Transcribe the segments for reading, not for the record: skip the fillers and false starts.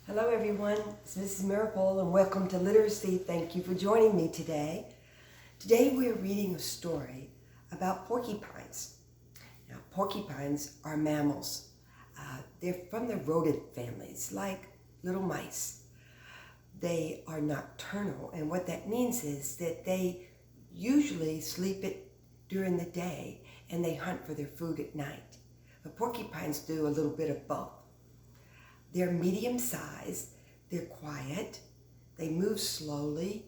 Hello everyone, it's Mrs. Meropol and welcome to Literacy. Thank you for joining me today. Today we're reading a story about porcupines. Now porcupines are mammals. They're from the rodent families, like little mice. They are nocturnal, and what that means is that they usually sleep during the day and they hunt for their food at night. But porcupines do a little bit of both. They're medium sized, they're quiet, they move slowly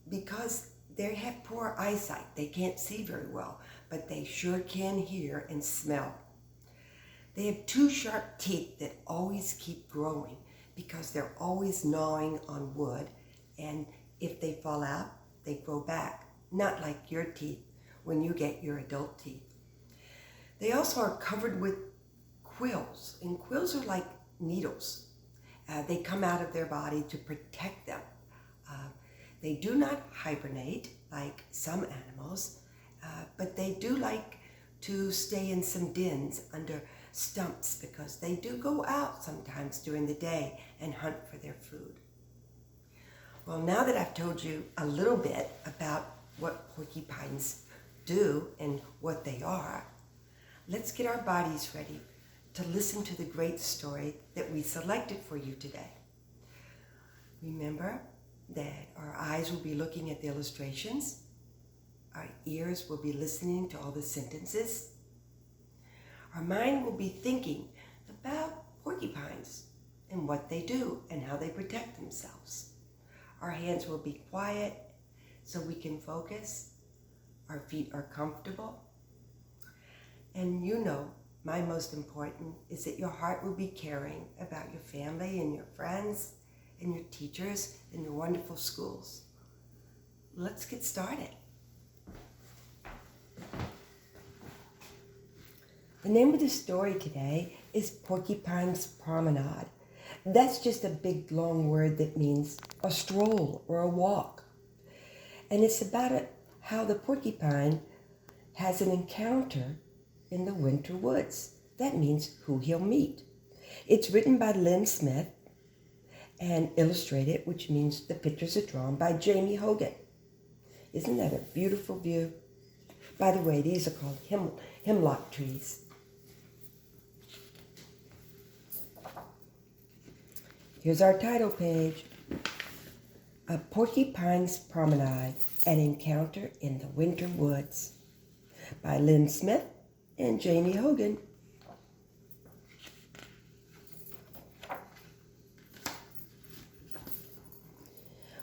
because they have poor eyesight. They can't see very well, but they sure can hear and smell. They have two sharp teeth that always keep growing because they're always gnawing on wood, and if they fall out, they grow back, not like your teeth when you get your adult teeth. They also are covered with quills, and quills are like needles. They come out of their body to protect them. They do not hibernate like some animals, but they do like to stay in some dens under stumps because they do go out sometimes during the day and hunt for their food. Well, now that I've told you a little bit about what porcupines do and what they are, let's get our bodies ready to listen to the great story that we selected for you today. Remember that our eyes will be looking at the illustrations, our ears will be listening to all the sentences, our mind will be thinking about porcupines and what they do and how they protect themselves. Our hands will be quiet so we can focus, our feet are comfortable, and my most important is that your heart will be caring about your family and your friends and your teachers and your wonderful schools. Let's get started. The name of the story today is Porcupines Promenade. That's just a big long word that means a stroll or a walk. And it's about how the porcupine has an encounter in the winter woods. That means who he'll meet. It's written by Lynn Smith and illustrated, which means the pictures are drawn by Jamie Hogan. Isn't that a beautiful view? By the way, these are called hemlock trees. Here's our title page. A Porcupine's Promenade, an Encounter in the Winter Woods by Lynn Smith and Jamie Hogan.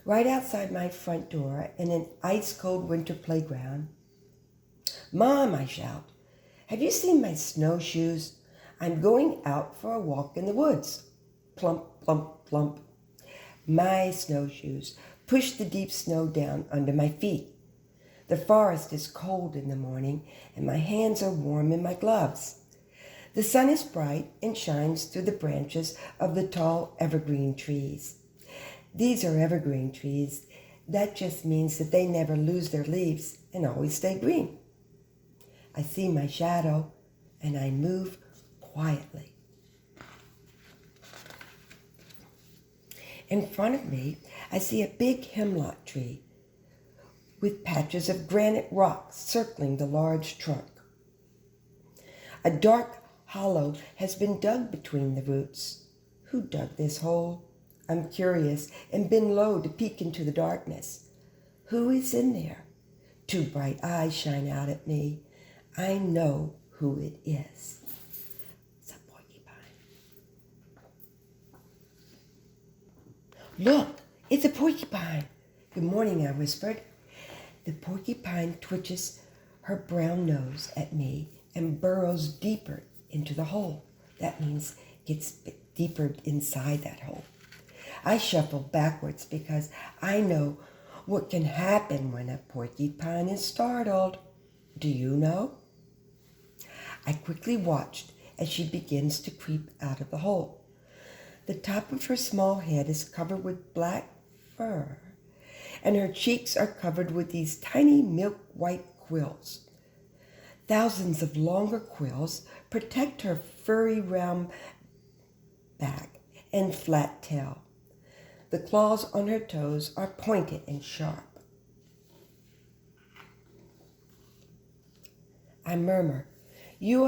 Right outside my front door in an ice-cold winter playground. "Mom," I shout, "have you seen my snowshoes? I'm going out for a walk in the woods." Plump, plump, plump. My snowshoes push the deep snow down under my feet. The forest is cold in the morning, and my hands are warm in my gloves. The sun is bright and shines through the branches of the tall evergreen trees. These are evergreen trees. That just means that they never lose their leaves and always stay green. I see my shadow, and I move quietly. In front of me, I see a big hemlock tree with patches of granite rock circling the large trunk. A dark hollow has been dug between the roots. Who dug this hole? I'm curious and bend low to peek into the darkness. Who is in there? Two bright eyes shine out at me. I know who it is. It's a porcupine. "Look, it's a porcupine." "Good morning," I whispered. The porcupine twitches her brown nose at me and burrows deeper into the hole. That means gets deeper inside that hole. I shuffle backwards because I know what can happen when a porcupine is startled. Do you know? I quickly watched as she begins to creep out of the hole. The top of her small head is covered with black fur, and her cheeks are covered with these tiny milk-white quills. Thousands of longer quills protect her furry round back and flat tail. The claws on her toes are pointed and sharp. I murmur, you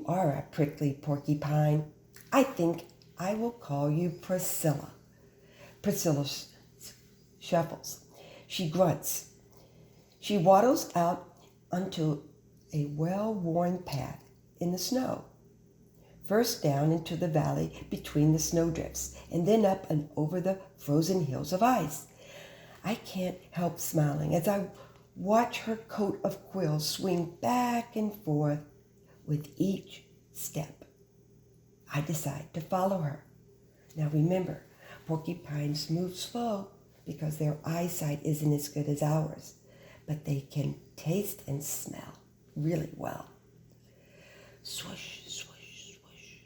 are a prickly porcupine. I think I will call you Priscilla. Priscilla shuffles. She grunts. She waddles out onto a well-worn path in the snow. First down into the valley between the snowdrifts, and then up and over the frozen hills of ice. I can't help smiling as I watch her coat of quills swing back and forth with each step. I decide to follow her. Now remember, porcupines move slow because their eyesight isn't as good as ours, but they can taste and smell really well. Swoosh, swoosh, swoosh.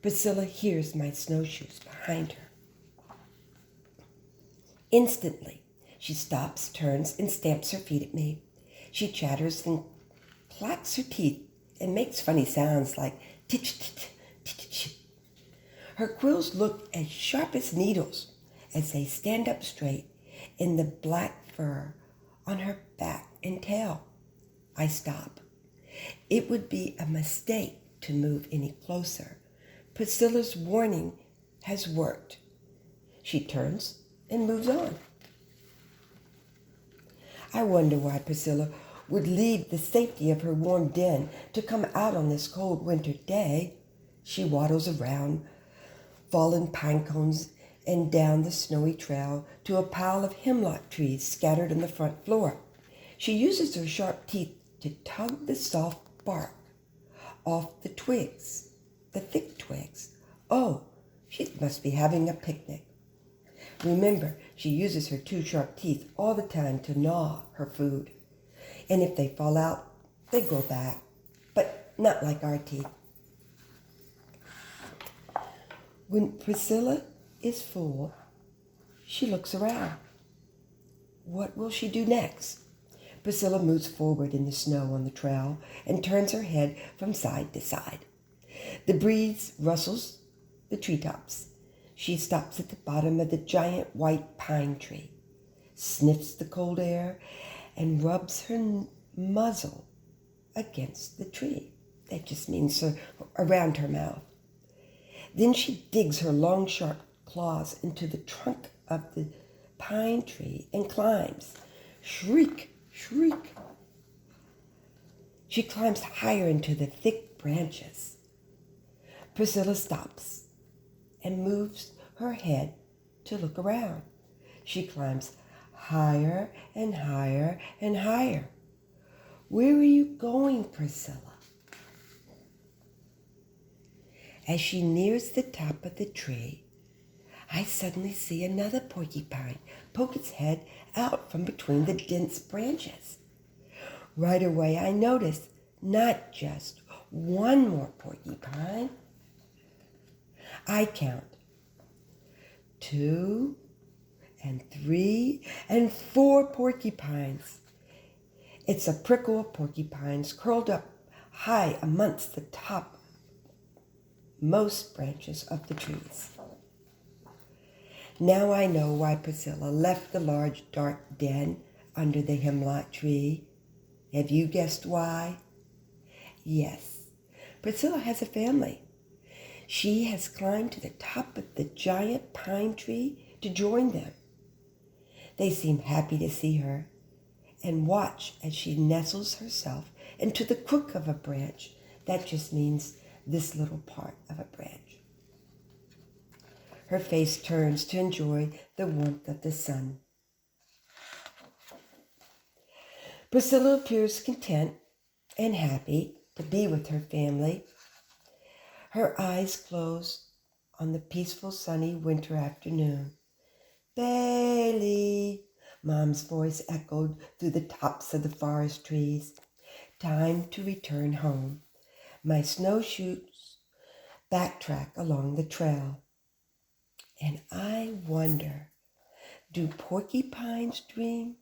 Priscilla hears my snowshoes behind her. Instantly, she stops, turns, and stamps her feet at me. She chatters and clacks her teeth and makes funny sounds like titch, titch, titch, titch. Her quills look as sharp as needles as they stand up straight in the black fur on her back and tail. I stop. It would be a mistake to move any closer. Priscilla's warning has worked. She turns and moves on. I wonder why Priscilla would leave the safety of her warm den to come out on this cold winter day. She waddles around fallen pine cones and down the snowy trail to a pile of hemlock trees scattered on the front floor. She uses her sharp teeth to tug the soft bark off the twigs, the thick twigs. Oh, she must be having a picnic. Remember, she uses her two sharp teeth all the time to gnaw her food. And if they fall out, they grow back, but not like our teeth. When Priscilla is full, she looks around. What will she do next? Priscilla moves forward in the snow on the trail and turns her head from side to side. The breeze rustles the treetops. She stops at the bottom of the giant white pine tree, sniffs the cold air, and rubs her muzzle against the tree. That just means around her mouth. Then she digs her long, sharp claws into the trunk of the pine tree and climbs. Shriek, shriek. She climbs higher into the thick branches. Priscilla stops and moves her head to look around. She climbs higher and higher and higher. Where are you going, Priscilla? As she nears the top of the tree, I suddenly see another porcupine poke its head out from between the dense branches. Right away, I notice not just one more porcupine. I count 2 and 3 and 4 porcupines. It's a prickle of porcupines curled up high amongst the top most branches of the trees. Now I know why Priscilla left the large dark den under the hemlock tree. Have you guessed why? Yes, Priscilla has a family. She has climbed to the top of the giant pine tree to join them. They seem happy to see her and watch as she nestles herself into the crook of a branch. That just means this little part of a branch. Her face turns to enjoy the warmth of the sun. Priscilla appears content and happy to be with her family. Her eyes close on the peaceful sunny winter afternoon. Bailey, Mom's voice echoed through the tops of the forest trees. Time to return home. My snowshoes backtrack along the trail. And I wonder, do porcupines dream?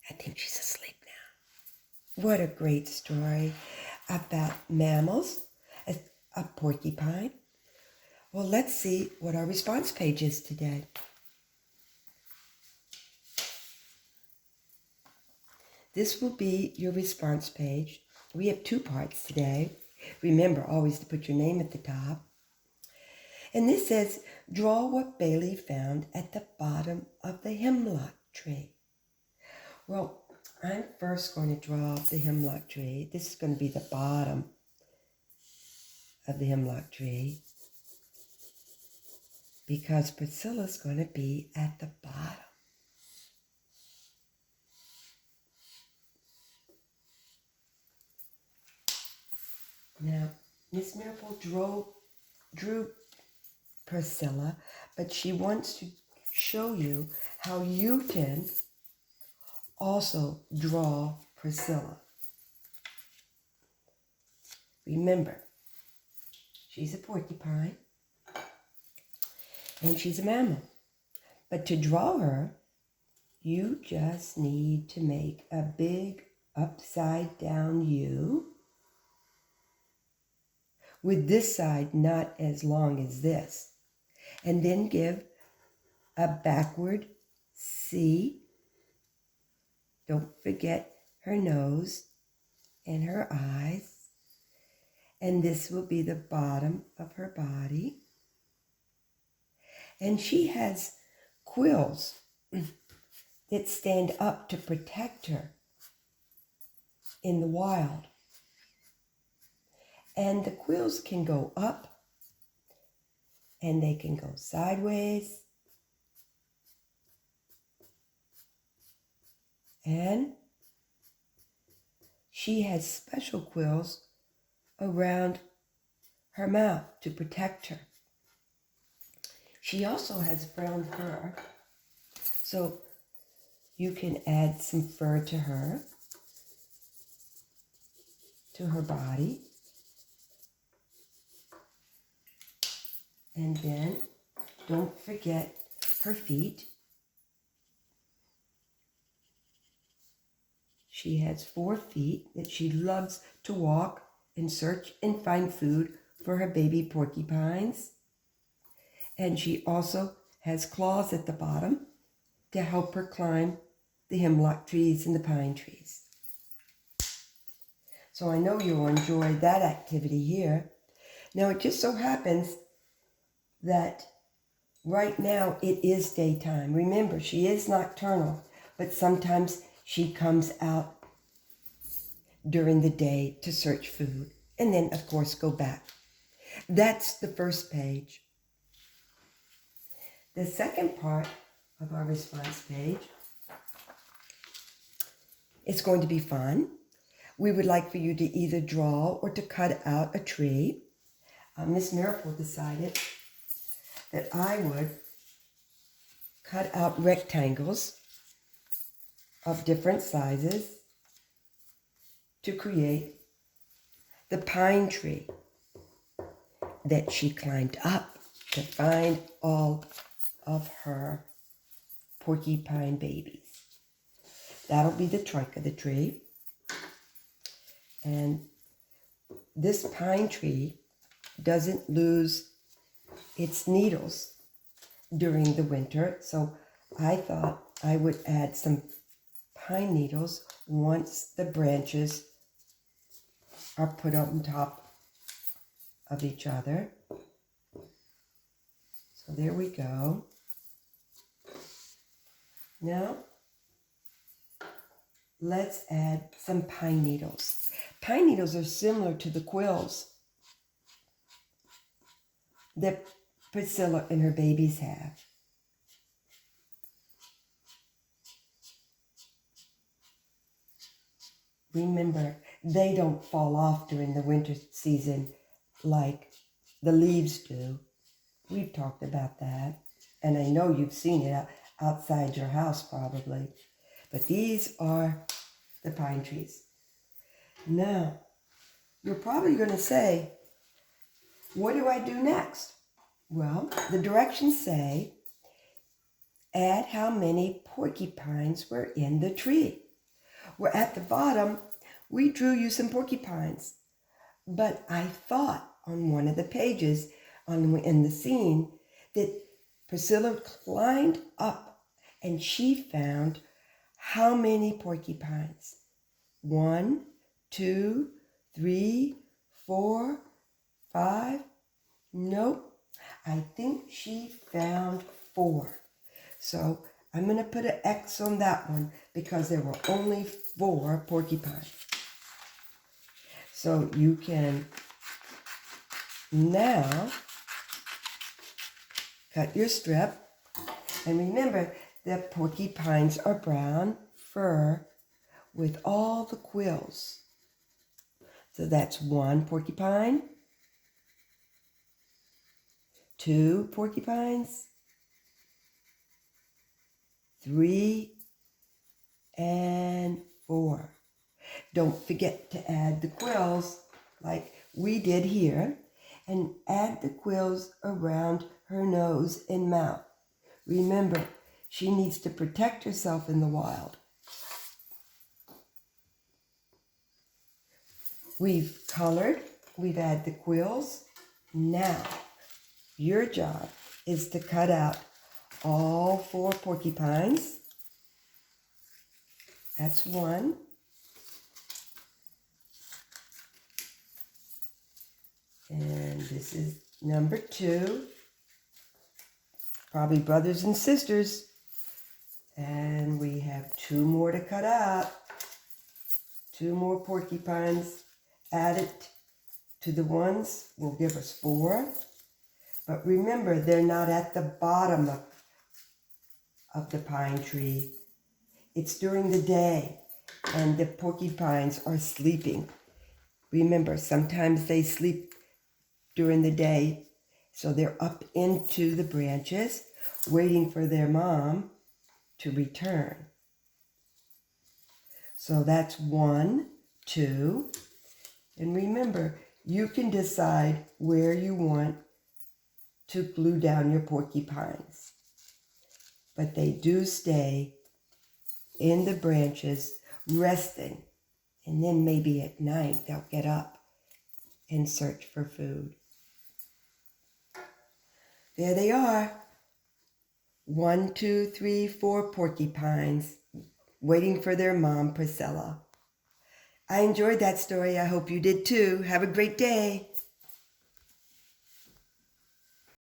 I think she's asleep now. What a great story about mammals, porcupine? Well, let's see what our response page is today. This will be your response page. We have 2 parts today. Remember always to put your name at the top. And this says, draw what Bailey found at the bottom of the hemlock tree. Well, I'm first going to draw the hemlock tree. This is going to be the bottom of the hemlock tree because Priscilla's going to be at the bottom. Now, Miss Meropol drew Priscilla, but she wants to show you how you can also draw Priscilla. Remember, she's a porcupine and she's a mammal. But to draw her, you just need to make a big upside down U with this side not as long as this. And then give a backward C. Don't forget her nose and her eyes. And this will be the bottom of her body. And she has quills that stand up to protect her in the wild. And the quills can go up and they can go sideways. And she has special quills around her mouth to protect her. She also has brown fur, so you can add some fur to her body. And then don't forget her feet. She has 4 feet that she loves to walk and search and find food for her baby porcupines. And she also has claws at the bottom to help her climb the hemlock trees and the pine trees. So I know you'll enjoy that activity here. Now it just so happens that right now it is daytime. Remember, she is nocturnal, but sometimes she comes out during the day to search food and then, of course, go back. That's the first page. The second part of our response page is going to be fun. We would like for you to either draw or to cut out a tree. Miss Meropol decided that I would cut out rectangles of different sizes to create the pine tree that she climbed up to find all of her porcupine babies. That'll be the trunk of the tree. And this pine tree doesn't lose its needles during the winter, so I thought I would add some pine needles once the branches are put on top of each other. So there we go. Now, let's add some pine needles. Pine needles are similar to the quills that Priscilla and her babies have. Remember, they don't fall off during the winter season like the leaves do. We've talked about that, and I know you've seen it outside your house probably. But these are the pine trees. Now, you're probably going to say, what do I do next? Well, the directions say, add how many porcupines were in the tree. We're at the bottom. We drew you some porcupines. But I thought on one of the pages in the scene that Priscilla climbed up and she found how many porcupines? 1, 2, 3, 4, 5. Nope. I think she found 4. So I'm going to put an X on that one because there were only 4 porcupines. So you can now cut your strip. And remember that porcupines are brown fur with all the quills. So that's 1 porcupine, 2 porcupines, 3, and 4. Don't forget to add the quills like we did here, and add the quills around her nose and mouth. Remember, she needs to protect herself in the wild. We've colored, we've added the quills. Now, your job is to cut out all 4 porcupines. That's 1. And this is number 2. Probably brothers and sisters. And we have 2 more to cut out. 2 more porcupines added to the ones will give us 4. But remember, they're not at the bottom of the pine tree. It's during the day, and the porcupines are sleeping. Remember, sometimes they sleep during the day, so they're up into the branches, waiting for their mom to return. So that's 1, 2, and remember, you can decide where you want to glue down your porcupines. But they do stay in the branches resting, and then maybe at night they'll get up and search for food. There they are. 1, 2, 3, 4 porcupines waiting for their mom, Priscilla. I enjoyed that story. I hope you did too. Have a great day.